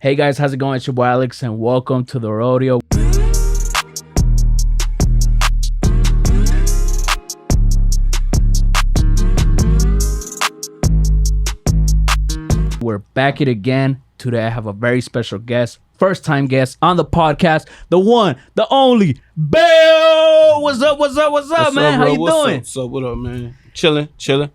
Hey guys, how's it going? It's your boy Alex, and welcome to the Rodeo. We're back it again. Today I have a very special guest, first time guest on the podcast, the one, the only, B.A.I.L. What's up, man? How you doing? What's up, what up, man? Chilling.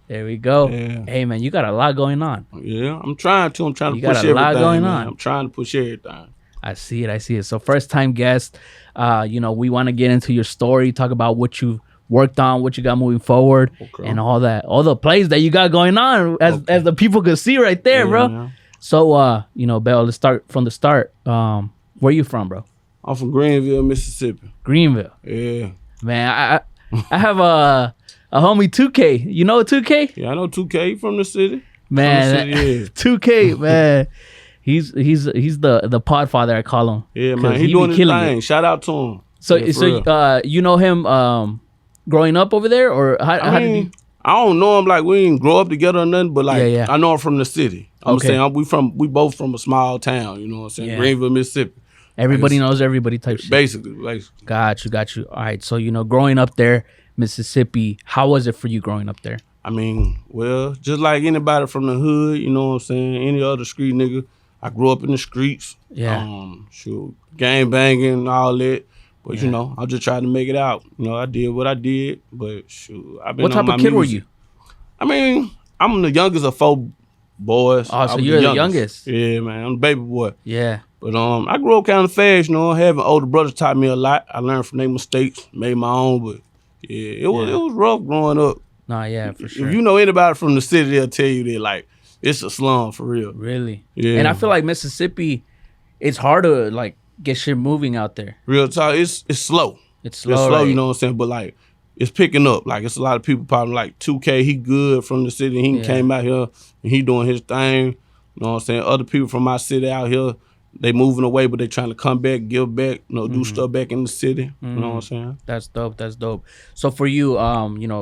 There we go. Yeah. Hey man, you got a lot going on. Yeah, I'm trying to push everything. You got a lot going on. I'm trying to push everything. I see it. So first time guest, we want to get into your story, talk about what you worked on, what you got moving forward, and all the plays that you got going on, as the people could see right there, bro. Yeah. So, B.A.I.L, let's start from the start. Where you from, bro? I'm from Greenville, Mississippi. Greenville. Yeah. Man, I have a homie 2K. You know 2K? Yeah, I know 2K from the city. Man, 2K, man. He's the podfather, I call him. Yeah, man. He doing his thing. Shout out to him. So you know him growing up over there, or how did you? I don't know him, like we didn't grow up together or nothing, but like I know him from the city. I'm saying we both from a small town, you know what I'm saying? Yeah. Greenville, Mississippi. Everybody knows everybody type shit. Basically. Got you. All right. So, growing up there, Mississippi, how was it for you growing up there? I mean, well, just like anybody from the hood, you know what I'm saying? Any other street nigga. I grew up in the streets. Yeah. Gang banging, all that. But I just tried to make it out. I did what I did, but I've been. What type of kid were you? I mean, I'm the youngest of 4 boys. Oh, so you're the youngest? Yeah, man. I'm the baby boy. Yeah. But I grew up kind of fast, having older brothers taught me a lot. I learned from their mistakes, made my own, but it was rough growing up. Nah, yeah, for sure. If you know anybody from the city, they'll tell you that like it's a slum for real. Really? Yeah. And I feel like Mississippi, it's hard to like get shit moving out there. Real talk, it's slow. It's slow, right? You know what I'm saying? But like it's picking up. Like it's a lot of people probably like 2K, he good from the city. He came out here and he doing his thing. You know what I'm saying? Other people from my city out here, they moving away, but they trying to come back, give back, do stuff back in the city. You know what I'm saying? That's dope. So for you,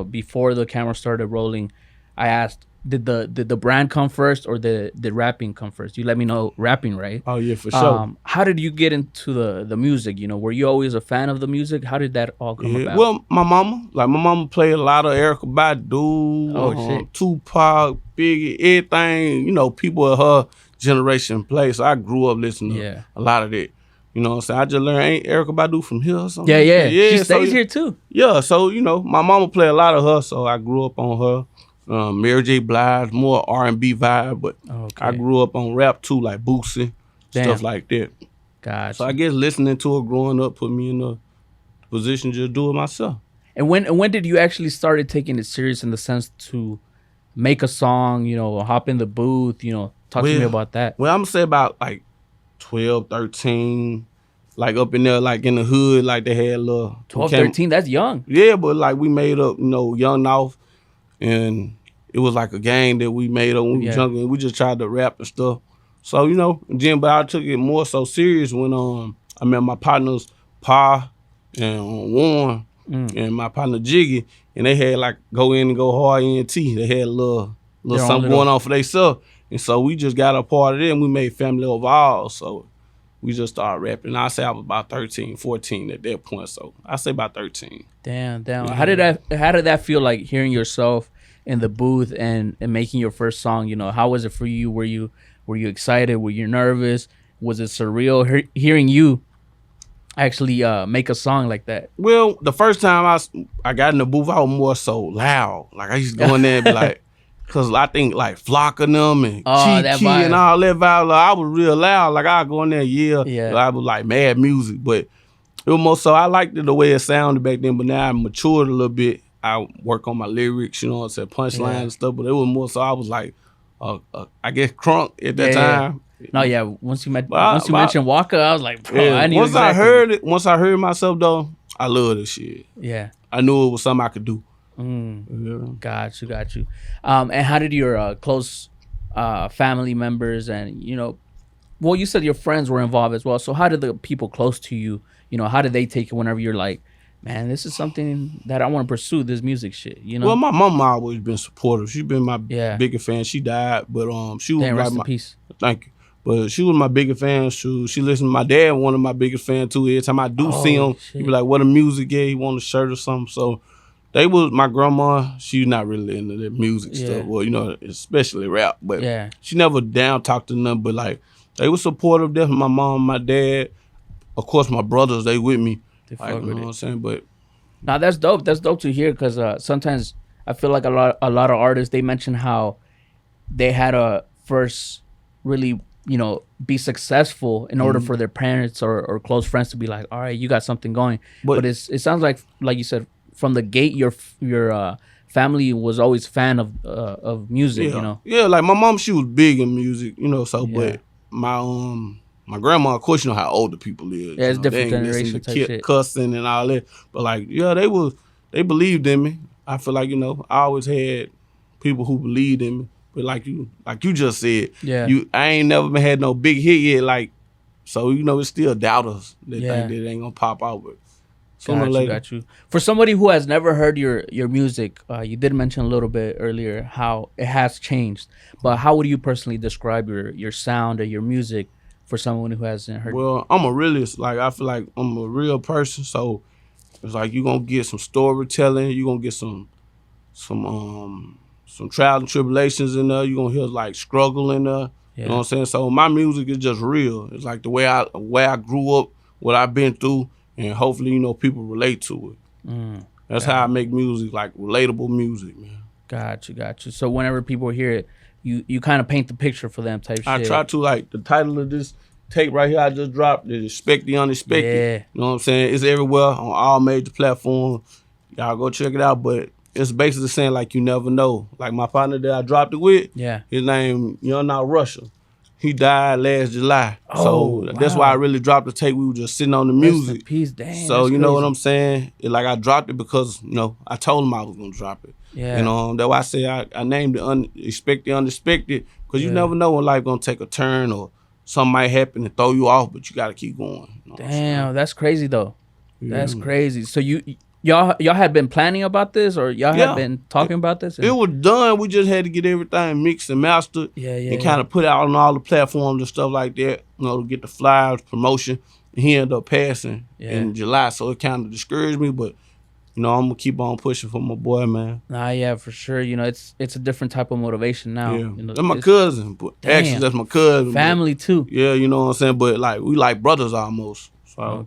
before the camera started rolling, I asked, did the brand come first or the rapping come first? You let me know rapping, right? Oh yeah, for sure. How did you get into the music? Were you always a fan of the music? How did that all come about? Well, my mama played a lot of Erykah Badu, Tupac, Biggie, everything, people of her generation play. So I grew up listening to a lot of that. You know what I'm saying? I just learned, ain't Erykah Badu from here or something? Yeah. She stays here too. Yeah, so, my mama played a lot of her, so I grew up on her. Mary J. Blige, more R&B vibe, but I grew up on rap too, like Boosie, stuff like that. Gotcha. So I guess listening to her growing up put me in a position to just do it myself. And when did you actually started taking it serious in the sense to make a song, hop in the booth, talk to me about that? Well, I'm going to say about like 12, 13, like up in there, like in the hood, like they had a little... 12, 13, that's young. Yeah, but like we made up, Young North. And it was like a gang that we made up when we were younger, and we just tried to rap and stuff. So, but I took it more so serious when I met my partners, Pa and Warren, and my partner Jiggy, and they had like Go In and Go Hard ENT. They had a little something going on for themselves. And so we just got a part of it, and we made Family Over All. So we just started rapping. I say I was about 13, 14 at that point. So I say about 13. Damn. Yeah. How did that feel, like hearing yourself in the booth and making your first song? How was it for you? Were you excited? Were you nervous? Was it surreal hearing you actually make a song like that? Well, the first time I got in the booth, I was more so loud. Like I used to go in there and be like, cause I think like Flock of them and Kiki and all that vibe. Like, I was real loud. Like I go in there, I was like mad music, but it was more so I liked it the way it sounded back then. But now I matured a little bit. I work on my lyrics, what I'm saying, punchline and stuff. But it was more so I was like, I guess crunk at that time. No, yeah. Once you mentioned Walker, I was like, bro, I knew once I heard myself though, I love this shit. Yeah, I knew it was something I could do. Got you. And how did your close family members and well, you said your friends were involved as well. So how did the people close to you, how did they take it whenever you're like, man, this is something that I want to pursue, this music shit, Well, my mama always been supportive. She's been my biggest fan. She died, but she was rest in peace. Thank you. But she was my biggest fan. She listened to my dad, one of my biggest fans too. Every time I do see him, he be like, what a music is, he want a shirt or something. So they was my grandma, she's not really into the music stuff. Well, you know, especially rap. But she never down talked to nothing, but like they was supportive, definitely my mom, my dad. Of course my brothers, they with me. They like, you know what I'm saying? But now that's dope. That's dope to hear because sometimes I feel like a lot of artists, they mention how they had to first really, you know, be successful in order for their parents or close friends to be like, all right, you got something going. But it sounds like you said, from the gate, your family was always fan of music, you know? Yeah, like my mom, she was big in music, you know, so, but my grandma, of course, you know how older people is. Yeah, it's know, different generation type shit. Cussing and all that. But like, yeah, they believed in me. I feel like, you know, I always had people who believed in me. But like you just said, I ain't never had no big hit yet, like, so, you know, it's still doubters that think that it ain't gonna pop out, but sooner or later. Got you. For somebody who has never heard your music, you did mention a little bit earlier how it has changed, but how would you personally describe your sound or your music for someone who hasn't heard? Well, I'm a realist. Like, I feel like I'm a real person, so it's like you're gonna get some storytelling, you're gonna get some trials and tribulations in there, you're gonna hear like struggle in there. You know what I'm saying? So my music is just real. It's like the way I grew up, what I've been through, and hopefully, you know, people relate to it. That's how I make music, like relatable music, man. Got you. So whenever people hear it, you kind of paint the picture for them type shit. I try to, like, the title of this tape right here I just dropped, is Expect the Unexpected. Yeah. You know what I'm saying? It's everywhere on all major platforms. Y'all go check it out, but it's basically saying, like, you never know. Like my partner that I dropped it with, his name, Young Out Russia. He died last July. So that's why I really dropped the tape. We were just sitting on the music. Rest in peace, damn. So you know what I'm saying? It, like, I dropped it because, you know, I told him I was gonna drop it. Yeah. You know, that's why I say I named it Expect the Unexpected, because you never know when life gonna take a turn or something might happen and throw you off, but you gotta keep going. You know damn, that's crazy though. That's crazy. So y'all had been planning about this, or y'all had been talking about this? It was done. We just had to get everything mixed and mastered, and kind of put out on all the platforms and stuff like that. You know, to get the flyers, promotion. And he ended up passing in July, so it kind of discouraged me. But you know, I'm gonna keep on pushing for my boy, man. Nah, yeah, for sure. You know, it's a different type of motivation now. Yeah. You know, that's my cousin. But actually, that's my cousin. Family too. Yeah, you know what I'm saying. But like, we like brothers almost. So.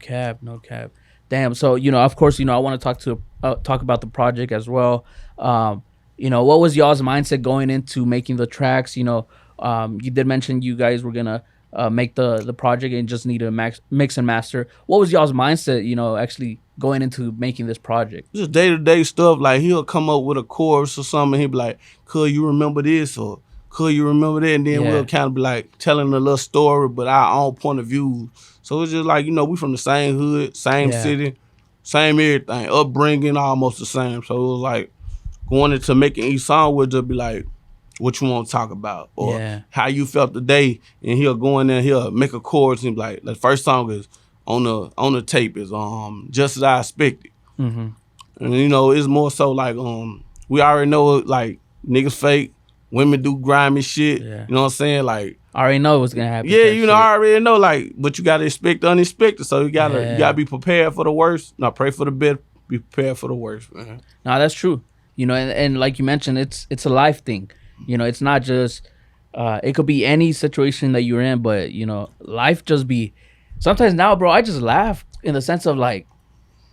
No cap. Damn. So, you know, of course, you know, I want to talk about the project as well. You know, what was y'all's mindset going into making the tracks? You know, you did mention you guys were gonna make the project and just need to mix and master. What was y'all's mindset? You know, actually going into making this project. Just day-to-day stuff. Like, he'll come up with a chorus or something. He'll be like, "Could you remember this?" or "Could you remember that?" And then we'll kind of be like telling a little story, but our own point of view. So it's just like, you know, we from the same hood, same city, same everything, upbringing almost the same. So it was like going into making each song would just be like, what you want to talk about, or how you felt today. And he'll go in there, he'll make a chorus and be like, the first song is on the tape is Just As I Expected. And you know, it's more so like we already know, like, niggas fake, women do grimy shit. You know what I'm saying? Like, I already know what's gonna happen. Yeah, you know, I already know, like, but you gotta expect the unexpected. So you gotta be prepared for the worst. Not pray for the best, be prepared for the worst, man. No, that's true. You know, and like you mentioned, it's a life thing. You know, it's not just it could be any situation that you're in, but you know, life just be sometimes now, bro, I just laugh in the sense of like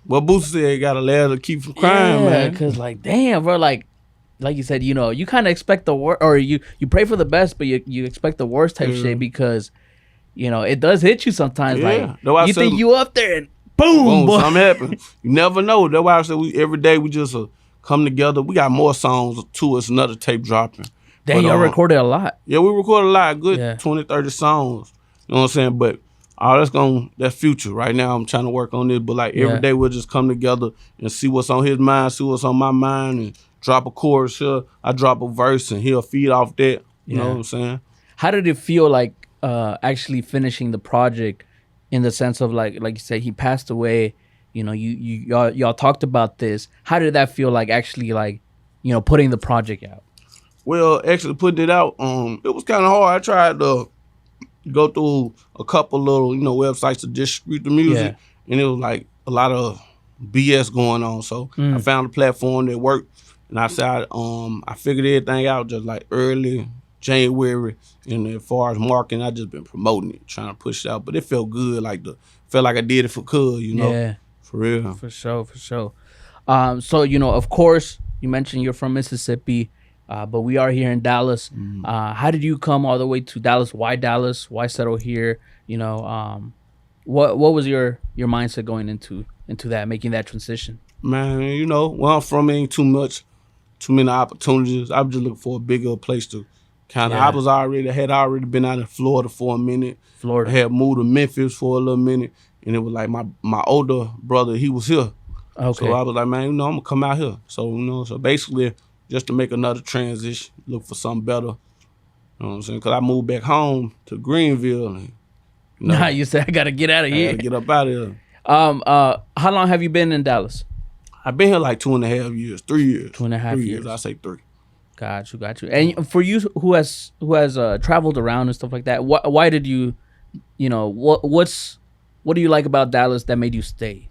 what Boosie said, you gotta laugh to keep from crying, man. Because like, damn, bro, like you said, you know, you kind of expect the worst, or you pray for the best, but you expect the worst type shit, because, you know, it does hit you sometimes. Like, you think you up there and boom, boy. Something happen. You never know. That's why I said every day we just come together. We got more songs to us, another tape dropping. Damn, y'all recorded a lot. Yeah, we recorded a lot, good 20, 30 songs. You know what I'm saying? But that's future. Right now I'm trying to work on this, but like every day we'll just come together and see what's on his mind, see what's on my mind, and drop a chorus here, I drop a verse, and he'll feed off that. You know what I'm saying? How did it feel like actually finishing the project, in the sense of like you said, he passed away, you know, y'all talked about this. How did that feel like actually, like, you know, putting the project out? Well, actually putting it out, it was kind of hard. I tried to go through a couple little, websites to distribute the music, and it was like a lot of BS going on. So I found a platform that worked, and I said, I figured everything out just like early January. And as far as marketing, I just been promoting it, trying to push it out. But it felt good, felt like I did it for Yeah, for real. for sure, for sure. So of course, you mentioned you're from Mississippi, but we are here in Dallas. How did you come all the way to Dallas? Why Dallas? Why settle here? What was your mindset going into that, making that transition? Man, where I'm from ain't too many opportunities. I'm just looking for a bigger place to kind of. I had already been out in Florida for a minute. I had moved to Memphis for a little minute, and it was like my older brother, he was here. Okay. So I was like, man, I'm gonna come out here. So so basically just to make another transition, look for something better. You know what I'm saying? Cause I moved back home to Greenville. And, Nah, you said I gotta get out of here. I gotta get up out of here. How long have you been in Dallas? I've been here like 2.5 years, 3 years. 2.5 years. I say 3. Got you. And for you, who has traveled around and stuff like that, why did you, what do you like about Dallas that made you stay?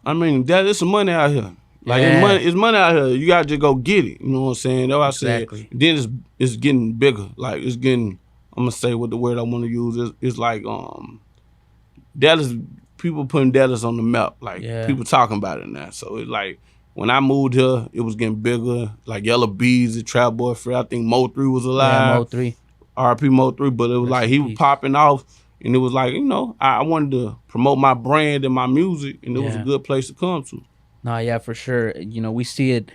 I mean, there's some money out here. Like it's money out here. You gotta just go get it. You know what I'm saying? That's what I said. Then it's getting bigger. Like it's getting. I'm gonna say what the word I want to use. It's like Dallas. People putting Dallas on the map. Like people talking about it now. So it's like when I moved here, it was getting bigger. Like Yellow Bees, the Trap Boy Fred. I think Mo 3 was alive. Yeah, Mo 3. R.P. Mo 3. But it was like he was popping off. And it was like, I wanted to promote my brand and my music, and it was a good place to come to. No, yeah, for sure. We see it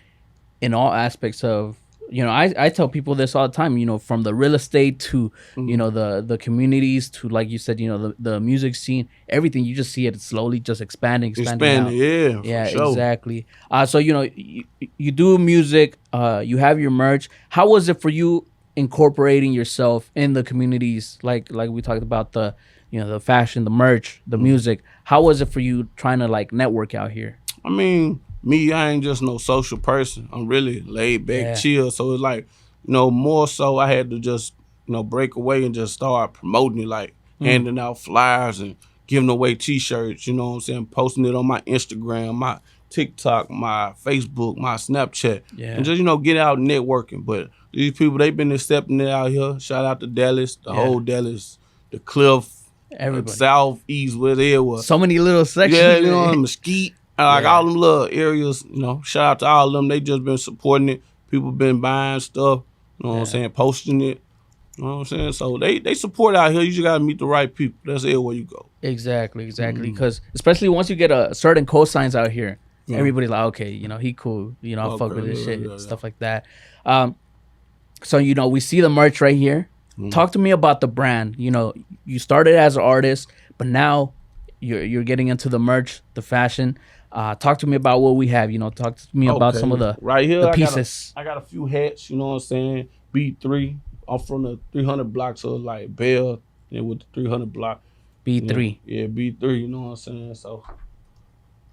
in all aspects of, I tell people this all the time, from the real estate to, the communities to, like you said, the music scene, everything. You just see it slowly just expanding out. Yeah, sure. Exactly. So, you do music, you have your merch. How was it for you incorporating yourself in the communities, like we talked about the the fashion, the merch, the music? How was it for you trying to network out here? I mean, I ain't just no social person. I'm really laid back, chill. So it's like, more so I had to just break away and just start promoting it, handing out flyers and giving away T-shirts. You know what I'm saying? Posting it on my Instagram, my TikTok, my Facebook, my Snapchat, and just get out networking. But these people, they've been accepting it out here. Shout out to Dallas, the whole Dallas, the Cliff, everybody, Southeast, where they was. So many little sections. Yeah, Mesquite, all them little areas. Shout out to all of them. They just been supporting it. People been buying stuff. You know what I'm saying? Posting it. You know what I'm saying? So they support out here. You just gotta meet the right people. That's everywhere you go. Exactly. Because especially once you get a certain cosigns out here, everybody's like, okay, he cool. I'll fuck with this shit, stuff like that. So, we see the merch right here. Talk to me about the brand. You started as an artist, but now you're getting into the merch, the fashion. Talk to me about what we have. Talk to me about some of the right here, the pieces. I got a few hats, you know what I'm saying? B3. I'm from the 300 block, so it's like B.A.I.L and with the 300 block. B3. Yeah, B3, you know what I'm saying? So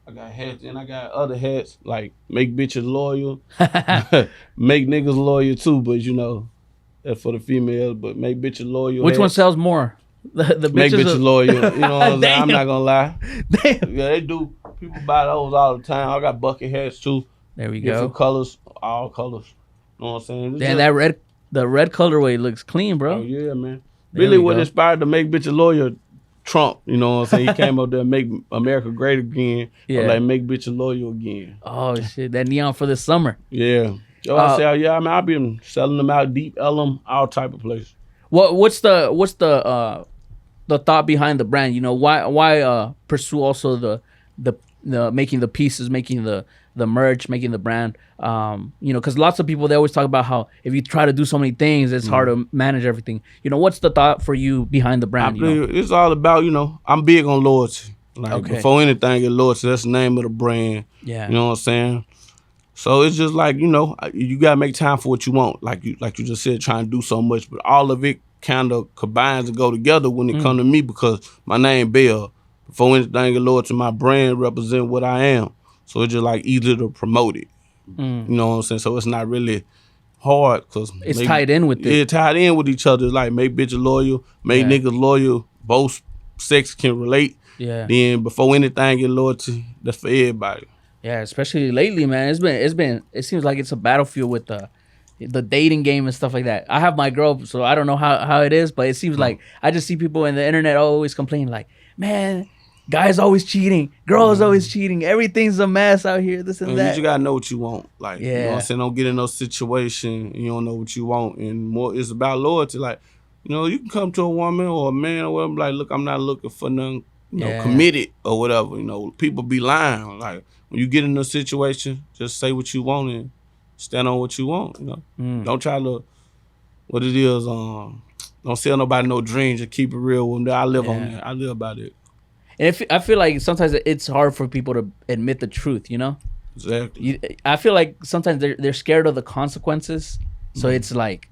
I got hats, and I got other hats like make bitches loyal, make niggas loyal too. But that's for the females. But make bitches loyal. Which one sells more? The make bitches loyal. You know what I'm saying? I'm not gonna lie. Damn. Yeah, they do. People buy those all the time. I got bucket hats too. There we go. Different colors, all colors. You know what I'm saying? Damn, the red colorway looks clean, bro. Oh yeah, man. Really, what inspired to make bitches loyal? Trump, you know what I'm saying? He came up there and make America great again. Yeah. Like make bitches loyal again. Oh shit, that neon for the summer. Yeah. I say, I've been selling them out deep, Ellum, all type of places. What's the thought behind the brand? Why pursue also the making the pieces, making the merch, making the brand? Because lots of people, they always talk about how if you try to do so many things, it's hard to manage everything. What's the thought for you behind the brand? It's all about, I'm big on loyalty. Before anything, it's loyalty. That's the name of the brand. Yeah. You know what I'm saying? So it's just like, you gotta make time for what you want. Like you just said, trying to do so much, but all of it kind of combines and go together when it come to me, because my name B.A.I.L. Before anything, it's loyalty. My brand represent what I am. So it's just like easy to promote it. You know what I'm saying? So it's not really hard because it's tied in with it. Yeah, tied in with each other. Like make bitches loyal, make niggas loyal. Both sex can relate. Yeah. Then before anything get loyalty, that's for everybody. Yeah, especially lately, man. It seems like it's a battlefield with the dating game and stuff like that. I have my girl, so I don't know how it is, but it seems like I just see people in the internet always complaining like, man, guys always cheating, girls always cheating, everything's a mess out here, this and that. You just gotta know what you want. Like, you know what I'm saying? Don't get in no situation you don't know what you want. And more, it's about loyalty. Like, you know, you can come to a woman or a man or whatever, like, look, I'm not looking for nothing, you know, committed or whatever. You know, people be lying. Like, when you get in a situation, just say what you want and stand on what you want, you know. Don't try to, what it is, don't sell nobody no dreams, just keep it real with them. I live on that. I live by it. And I feel like sometimes it's hard for people to admit the truth, you know? Exactly. I feel like sometimes they're scared of the consequences. So it's like,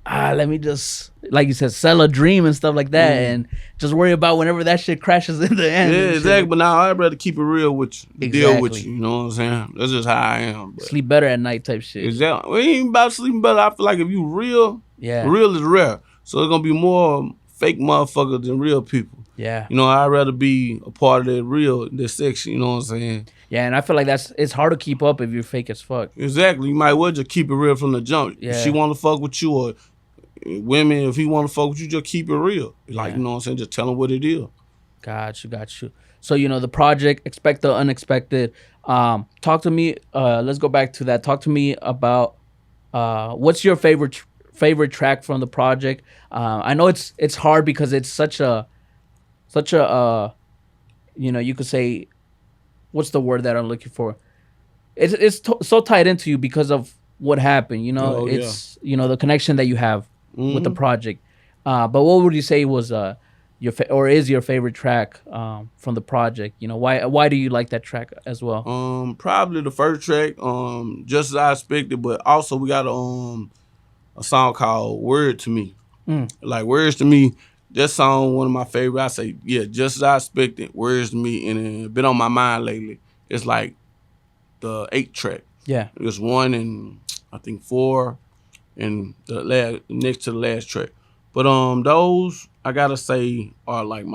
let me just, like you said, sell a dream and stuff like that and just worry about whenever that shit crashes in the end. Yeah, exactly. But now I'd rather keep it real with you, deal with you, you know what I'm saying? That's just how I am. But. Sleep better at night type shit. Exactly. We ain't about sleeping better. I feel like if you real, real is rare. So it's going to be more fake motherfuckers than real people. Yeah. You know, I'd rather be a part of that real, that section, you know what I'm saying? Yeah, and I feel like it's hard to keep up if you're fake as fuck. Exactly. You might well just keep it real from the jump. Yeah. If she want to fuck with you or women, if he want to fuck with you, just keep it real. Like, you know what I'm saying? Just tell him what it is. Got you. So, you know, the project, Expect the Unexpected. Talk to me, let's go back to that. Talk to me about what's your favorite track from the project? I know it's hard because it's such a you know, you could say, what's the word that I'm looking for? It's so tied into you because of what happened, you know. You know, the connection that you have with the project. But what would you say was is your favorite track from the project? You know, why do you like that track as well? Probably the first track, Just As I Expected, but also we got a song called Word to Me. Like Words to Me, that song one of my favorite. I say, Just As I Expected, Words to Me, and it's been on my mind lately. It's like the 8th track. Yeah. It's 1 and I think 4 and the next to the last track. But those I gotta say are like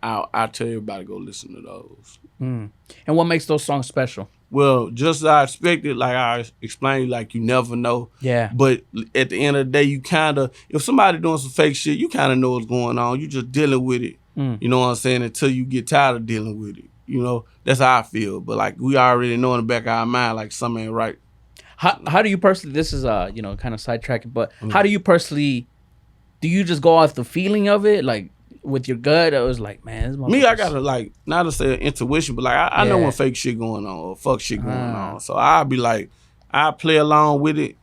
I tell everybody to go listen to those. And what makes those songs special? Well, Just As I Expected, like I explained, like you never know. Yeah. But at the end of the day, you kinda, if somebody doing some fake shit, you kinda know what's going on. You just dealing with it. You know what I'm saying? Until you get tired of dealing with it. You know, that's how I feel. But like we already know in the back of our mind, like something ain't right. How do you personally? This is you know, kind of sidetracking, but how do you personally? Do you just go off the feeling of it, like with your gut? It was like, man, this me, I gotta like not to say intuition, but like I know when fake shit going on or fuck shit going on. So I'll be like, I play along with it,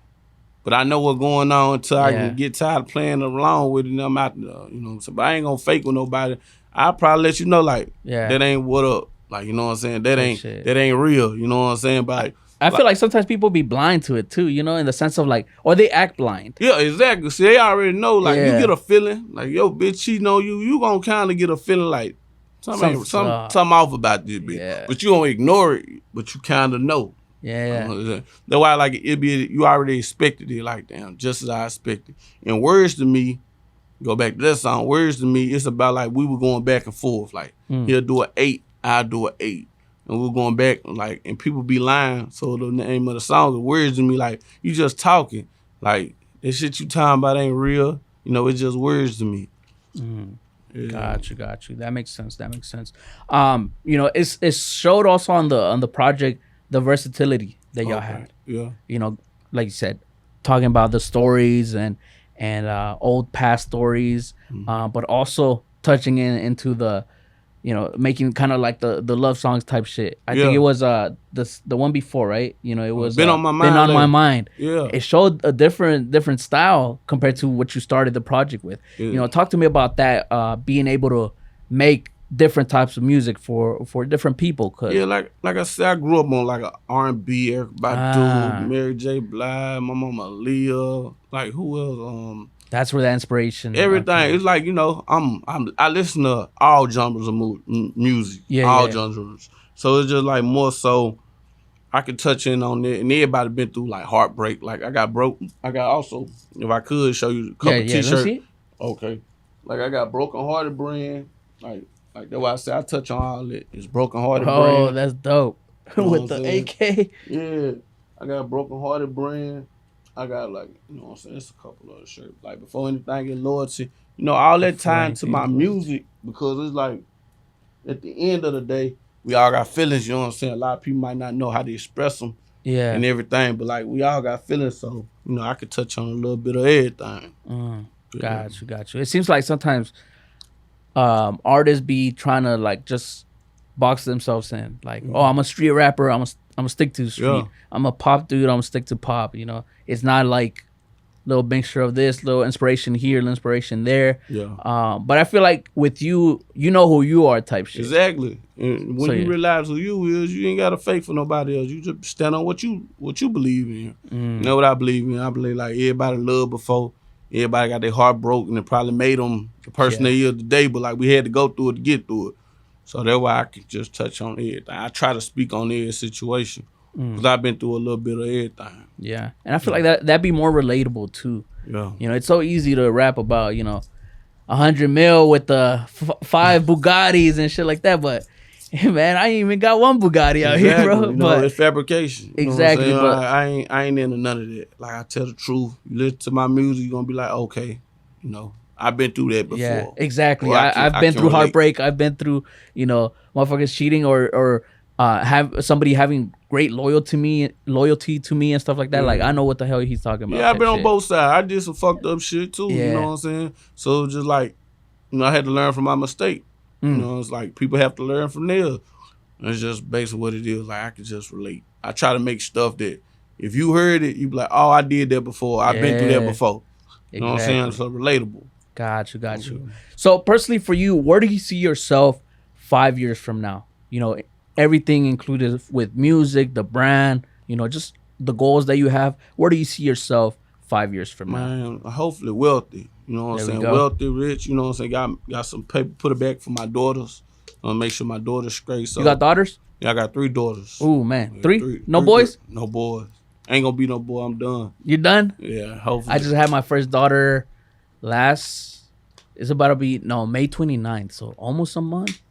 but I know what's going on until I can get tired of playing along with it. And I'm out there, you know. So, but I ain't gonna fake with nobody. I'll probably let you know, like that ain't what up. Like, you know what I'm saying? That ain't real. You know what I'm saying? But like, I feel like sometimes people be blind to it too, you know, in the sense of like, or they act blind. Yeah, exactly. See, they already know. Like, you get a feeling, like, yo, bitch cheating on you. You gonna kind of get a feeling like something off about this bitch. Yeah. But you don't ignore it, but you kind of know. Yeah. That's why, like, you already expected it. Like, damn, just as I expected. And Words to Me, go back to that song. Words to Me, it's about like we were going back and forth. Like, he'll do an 8, I'll do an 8. And we're going back, like, and people be lying. So the name of the song is Words to Me. Like, you just talking. Like, that shit you talking about ain't real. You know, it's just words to me. Yeah. Got you. That makes sense. You know, it's showed also on the project the versatility that y'all had. Yeah. You know, like you said, talking about the stories and old past stories, but also touching into the, you know, making kind of like the love songs type shit. I think it was the one before, right? You know, it was Been on My Mind. Been on My Mind. Yeah. It showed a different style compared to what you started the project with. Yeah. You know, talk to me about that, being able to make different types of music for different people. Cause like I said, I grew up on like a R&B, Eric Badu, Mary J. Blige, my mama Leah, like who else? That's where the inspiration. Everything. It's like, you know, I listen to all genres of music. All genres. So it's just like more so I could touch in on that, and everybody been through like heartbreak. Like I got broke. I got also, if I could show you a couple t-shirts. Okay. Like I got Broken Hearted brand. Like that's why I say I touch on all that. It's Broken Hearted brand. Oh, that's dope. You know with the AK. Yeah. I got Broken Hearted brand. I got like, you know what I'm saying? It's a couple other shirts. Like Before Anything Get Loyalty. You know, all that time to my music, because it's like at the end of the day, we all got feelings, you know what I'm saying? A lot of people might not know how to express them and everything, but like we all got feelings, so you know I could touch on a little bit of everything. Got you. It seems like sometimes artists be trying to like just box themselves in. Like, oh, I'm a street rapper, I'm gonna stick to the street. Yeah. I'm a pop dude, I'm gonna stick to pop, you know. It's not like little mixture of this, little inspiration here, little inspiration there. Yeah. But I feel like with you, you know who you are type shit. Exactly. And when you realize who you is, you ain't got to fake for nobody else. You just stand on what you believe in. You know what I believe in? I believe like everybody loved before. Everybody got their heart broken and probably made them the person they is today, but like we had to go through it to get through it. So that's why I can just touch on everything. I try to speak on every situation. Because I've been through a little bit of everything. Yeah. And I feel like that'd be more relatable too. Yeah. You know, it's so easy to rap about, you know, 100 mil with the 5 Bugattis and shit like that. But, man, I ain't even got one Bugatti out here, bro. You know, it's fabrication. Exactly. You know but I ain't into none of that. Like, I tell the truth. You listen to my music, you're going to be like, okay, you know, I've been through that before. Yeah, exactly. I've been through heartbreak. I've been through, you know, motherfuckers cheating or have somebody having great loyalty to me and stuff like that. Like I know what the hell he's talking about. Yeah, I've been on both sides. I did some fucked up shit too. You know what I'm saying? So just like, you know, I had to learn from my mistake. You know, it's like people have to learn from theirs. It's just basically what it is. Like I can just relate. I try to make stuff that if you heard it, you be like, oh, I did that before. I've been through that before. You know what I'm saying? So relatable. Got you. So personally for you, where do you see yourself 5 years from now? You know, everything included with music, the brand, you know, just the goals that you have. Where do you see yourself 5 years from now? Man, hopefully wealthy. You know what I'm saying? Wealthy, rich. You know what I'm saying? Got some paper, put it back for my daughters. Make sure my daughter's straight. So you got daughters? Yeah, I got 3 daughters. Ooh, man. Three? No boys? No boys. Ain't gonna be no boy. I'm done. You done? Yeah, hopefully. I just had my first daughter it's about to be, May 29th. So almost a month.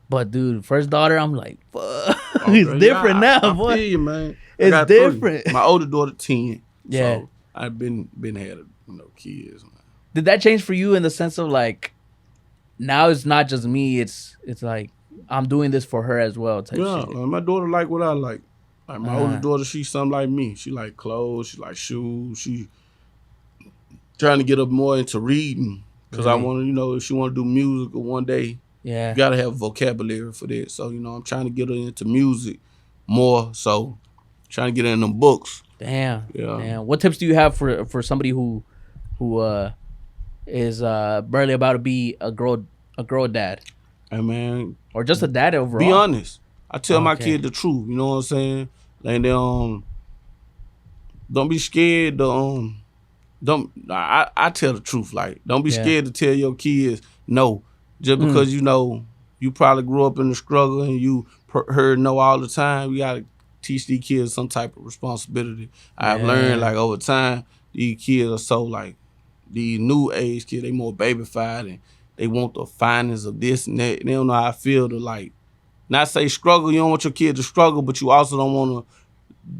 But dude, first daughter, I'm like, fuck. It's different now, boy. I feel you, man. It's different. 3. My older daughter 10. Yeah. So I've been had kids, man. Did that change for you in the sense of like now it's not just me, it's like I'm doing this for her as well type shit. My daughter like what I like. Like my older daughter, she's something like me. She like clothes, she like shoes, she trying to get up more into reading. Cause I want to, you know, if she want to do music one day, you gotta have vocabulary for that. So, you know, I'm trying to get her into music more. So, trying to get her in them books. Damn. What tips do you have for somebody who is barely about to be a girl dad? Hey man, or just a dad overall? Be honest. I tell my kid the truth. You know what I'm saying? Like don't be scared to I tell the truth. Like don't be scared to tell your kids no. Just because you know you probably grew up in the struggle and you heard no all the time, you gotta teach these kids some type of responsibility. I've learned like over time, these kids are so like these new age kids, they more babyfied and they want the finest of this and that. And they don't know how I feel to like not say struggle. You don't want your kids to struggle, but you also don't want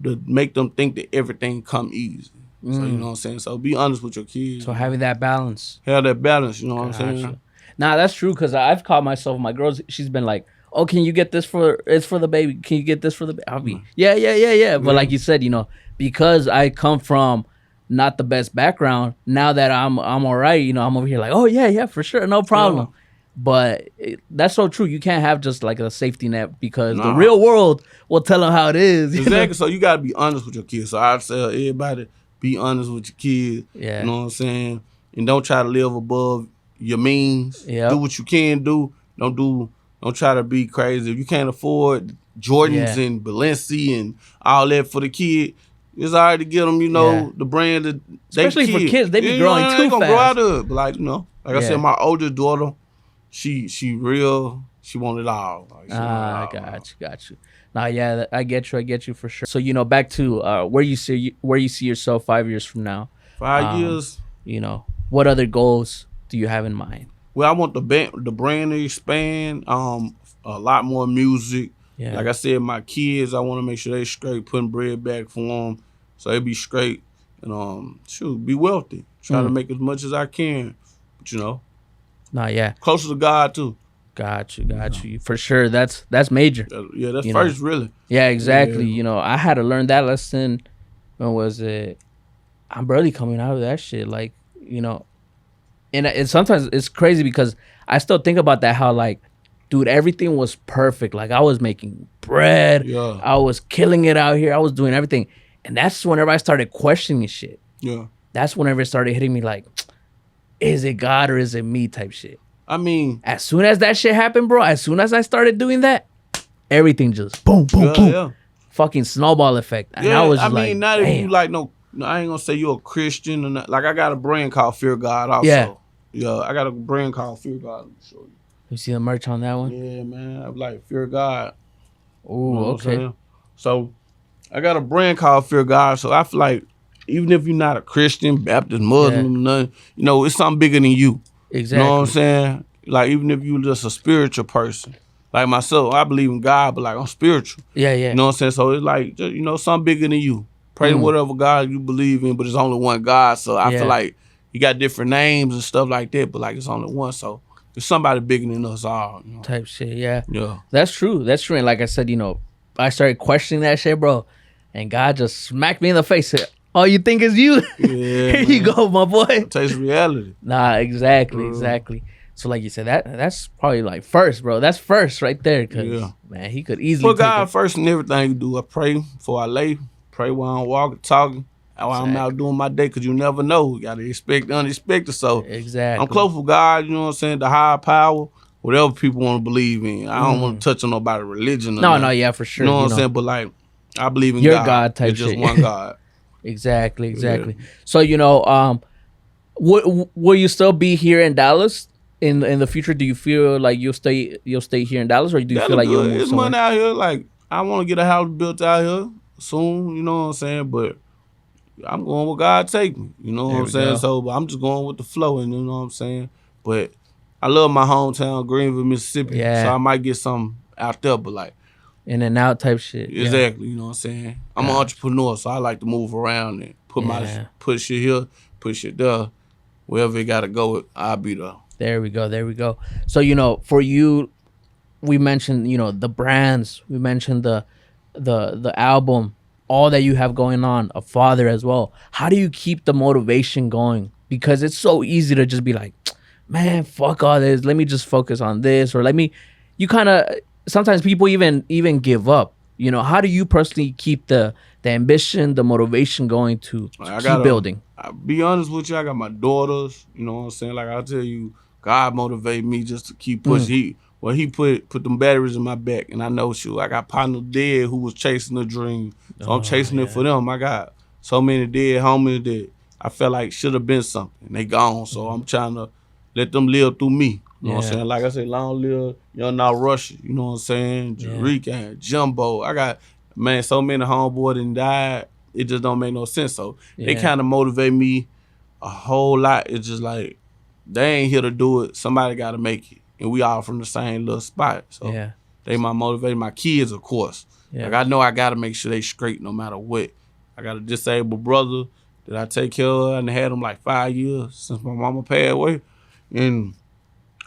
to make them think that everything come easy. So you know what I'm saying? So be honest with your kids. So having that balance. Have that balance, you know what I'm saying? Nah, that's true, because I've caught myself, my girls, she's been like, oh, can you get this it's for the baby? Can you get this for the baby? I'll be, yeah. But like you said, you know, because I come from not the best background, now that I'm all right, you know, I'm over here like, oh, yeah, for sure, no problem. Yeah. But that's so true. You can't have just like a safety net because the real world will tell them how it is. Exactly. So you got to be honest with your kids. So I tell everybody, be honest with your kids. Yeah. You know what I'm saying? And don't try to live above your means. Do what you can do. Don't try to be crazy. If you can't afford Jordans and Balenciaga and all that for the kid, it's all right to get them, you know, the brand that especially for kids, they be growing too fast. They gonna grow out of it. But like, you know, like I said, my oldest daughter, she real. She want it all. Like, got you. Nah, yeah, I get you for sure. So back to where you see yourself 5 years from now. 5 years. What other goals do you have in mind? Well, I want the brand to expand. A lot more music. Yeah. Like I said, my kids, I want to make sure they straight, putting bread back for them, so they be straight and be wealthy. Try to make as much as I can, but Nah, yeah. Closer to God too. Got you. For sure. That's major. Yeah, that's first, really. Yeah, exactly. Yeah. I had to learn that lesson. When was it? I'm barely coming out of that shit. Like, and sometimes it's crazy because I still think about that, how like, dude, everything was perfect. Like, I was making bread. Yeah. I was killing it out here. I was doing everything. And that's whenever I started questioning shit. Yeah. That's whenever it started hitting me like, is it God or is it me type shit? I mean, as soon as that shit happened, bro, as soon as I started doing that, everything just boom, boom, boom. Yeah. Fucking snowball effect. And I was just like, not if you like, no, I ain't gonna say you're a Christian or not. Like, I got a brand called Fear God also. Yeah, I got a brand called Fear God. Let me show you. You see the merch on that one? Yeah, man. I'm like, Fear God. Oh, okay. So, I got a brand called Fear God. So, I feel like, even if you're not a Christian, Baptist, Muslim, nothing, it's something bigger than you. Exactly. You know what I'm saying? Like, even if you're just a spiritual person. Like myself, I believe in God, but like, I'm spiritual. Yeah. You know what I'm saying? So it's like, something bigger than you. Pray to whatever God you believe in, but it's only one God. So I feel like you got different names and stuff like that, but like, it's only one. So there's somebody bigger than us all. Type shit, yeah. Yeah. That's true. And like I said, I started questioning that shit, bro. And God just smacked me in the face. Oh, you think it's you? Yeah, Here you go, my boy. Taste reality. Nah, exactly. So like you said, that's probably like first, bro. That's first right there. Cause man, he could easily put God first in everything you do. I pray before I lay. Pray while I'm walking, talking. While I'm out doing my day, because you never know. You got to expect the unexpected. So exactly. I'm close with God, you know what I'm saying? The higher power, whatever people want to believe in. I don't want to touch on nobody's religion. No, yeah, for sure. You know what I'm saying? But like, I believe in your God. type it's just shit. one God. Exactly. Yeah. So will you still be here in Dallas in the future? Do you feel like you'll stay here in Dallas, or do you feel like you'll move it's somewhere? money out here. Like, I want to get a house built out here soon. You know what I'm saying? But I'm going where God take me. You know what I'm saying? So I'm just going with the flow, and you know what I'm saying? But I love my hometown, Greenville, Mississippi. Yeah. So I might get something out there, but like, in and out type shit. Exactly. You know what I'm saying? I'm an entrepreneur, so I like to move around and put shit here, put shit there. Wherever it gotta go, I'll be there. There we go. So for you, we mentioned the brands, we mentioned the album, all that you have going on, a father as well. How do you keep the motivation going? Because it's so easy to just be like, man, fuck all this. Let me just focus on this, or you kind of. Sometimes people even give up. How do you personally keep the ambition, the motivation going to keep building? I'll be honest with you, I got my daughters. You know what I'm saying? Like, I'll tell you, God motivated me just to keep pushing. He put them batteries in my back, and I know I got partners dead who was chasing a dream. So I'm chasing it for them. I got so many dead homies that I felt like should have been something. They gone. So I'm trying to let them live through me. You know what I'm saying? Like I said, long live Young Now Russia. You know what I'm saying? Jarica and Jumbo. I got, man, so many homeboys done died. It just don't make no sense. So they kind of motivate me a whole lot. It's just like, they ain't here to do it. Somebody got to make it. And we all from the same little spot. So they my motivator. My kids, of course. Like, I know I got to make sure they straight no matter what. I got a disabled brother that I take care of, and I had him like 5 years since my mama passed away. And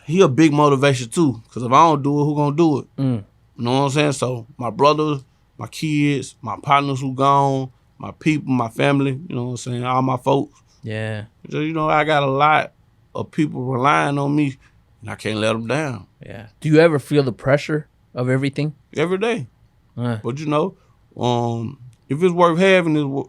he a big motivation too, because if I don't do it, who gonna do it? You know what I'm saying? So my brothers, my kids, my partners who gone, my people, my family, you know what I'm saying? All my folks. Yeah. So, I got a lot of people relying on me, and I can't let them down. Yeah. Do you ever feel the pressure of everything? Every day. But if it's worth having,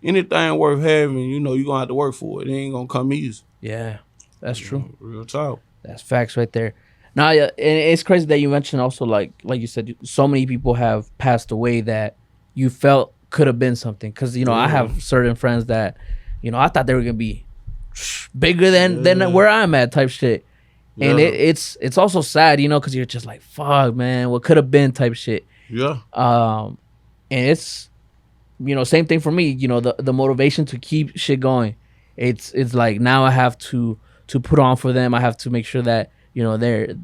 anything worth having, you're gonna have to work for it. It ain't gonna come easy. Yeah, that's true. Real talk. That's facts right there. Now, and it's crazy that you mentioned also, like you said, so many people have passed away that you felt could have been something. Because, I have certain friends that, I thought they were going to be bigger than where I'm at type shit. And it's also sad, you know, because you're just like, fuck, man, what could have been type shit. Yeah. And it's, you know, same thing for me. You know, the motivation to keep shit going. It's like now I have to put on for them. I have to make sure that, you know, they're